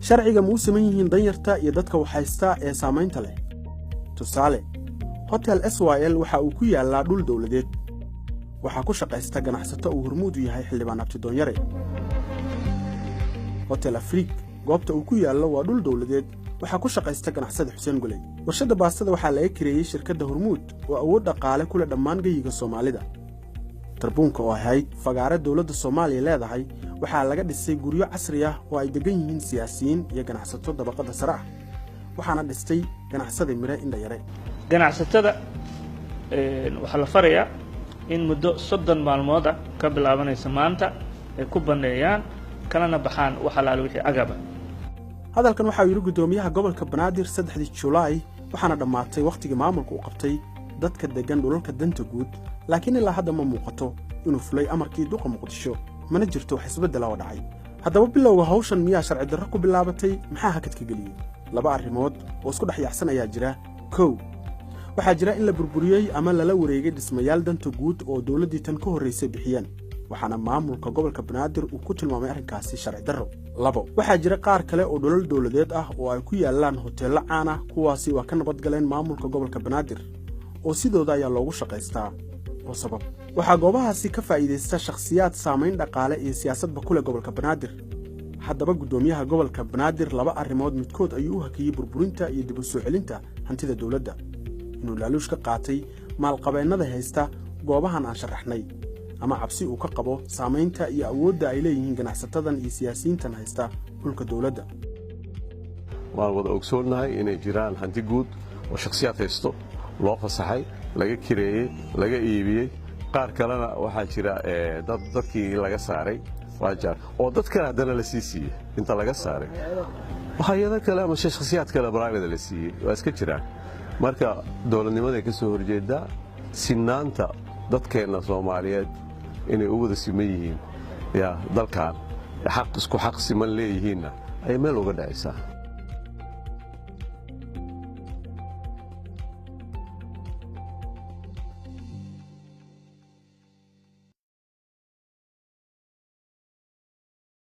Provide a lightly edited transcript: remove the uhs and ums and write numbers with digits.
sharciga ma u siman yihiin danyarta iyo dadka waxhaysta ee saamaynta leh tusaale hotel SYL waxa uu ku yaalaa dhul dawladeed waxa ku shaqaysta ganacsato uu hormuud u yahay xildhibaan Abtidoon Yare hotel Afrique goobta uu ku yaalo waa dhul dawladeed waxa ku shaqaysta ganacsade Xuseen Guley warshada baastada waxa laga kireeyay shirkadda Hormuud oo awood dhaqaale kula dhammaan gayiga Soomaalida tarbuunka oo ahayd fagaare dawladda Soomaaliya leedahay waxa laga dhisay guryo casri ah oo ay degan yihiin siyaasiyiin iyo ganacsato dabaqada sare ah waxaana dhistay ganacsade Mire Indha Yare ganacsatada waxa la farayaa in muddo 30 maalmood ka bilaabanaysa maanta ay ku baneeyaan kalana baxaan waxa la wixii agaba hadalkan waxa uu yiri gudoomiyaha gobolka Banaadir 3 July waxaana dhamaatay waqtiga maamulku uu qabtay dadka degan dhulalka danta guud laakiin ilaa hadda ma muuqato inuu fulay amarkii duqa Muqdisho mana jirto wax isbedel oo dhacay haddaba bilowga hawshan miyaa sharci darro ku bilaabatay maxaa hakad ka galiyay laba arrimood oo isku dhaxyaxsan ayaa jira kow waxaa jira in la burburiyay ama la wareegay dhismayaal danta guud oo dawladii tan ka horeysay bixiyeen waxaana maamulka gobolka Banaadir uu ku tilmaamay arrinkaasi sharci darro labo waxaa jira qaar kale oo dhulal dawladeed ah oo ay ku yaalaan hoteelo caan ah kuwaasi waa ka nabad galeen maamulka gobolka Banaadir oo sidooda ayaa loogu shaqaystaa oo sabab waxa goobahaasi ka faa'iideysta shakhsiyaad saameyn dhaqaale iyo siyaasadba ku leh gobolka Banaadir haddaba gudoomiyaha gobolka Banaadir laba arrimood midkood ayuu u hakiyay burburinta iyo dib u soo celinta hantida dawladda inuu laaluush ka qaatay maalqabeennada haysta goobahan aan sharaxnay ama cabsi uu ka qabo saameynta iyo awoodda ay leeyihiin ganacsatadan iyo siyaasiyiintan haysta dhulka dawladda waan wada ogsoonahay inay jiraan hanti guud oo shakhsiyaad haysto loo fasaxay laga kireeyay laga iibiyay qaar kalena waxa jira dadkii laga saaray waajar oo dadka hadana la siiyay inta laga saaray waxayada kale ama shakhsiyaad kale private la siiyay waa iska jiraan marka dawladnimada ka soo horjeeda sinaanta dadkeena Soomaaliyeed inay u wada siman yihiin dalkan xaq isku xaq siman leeyihiin ay meel uga dhacaysaa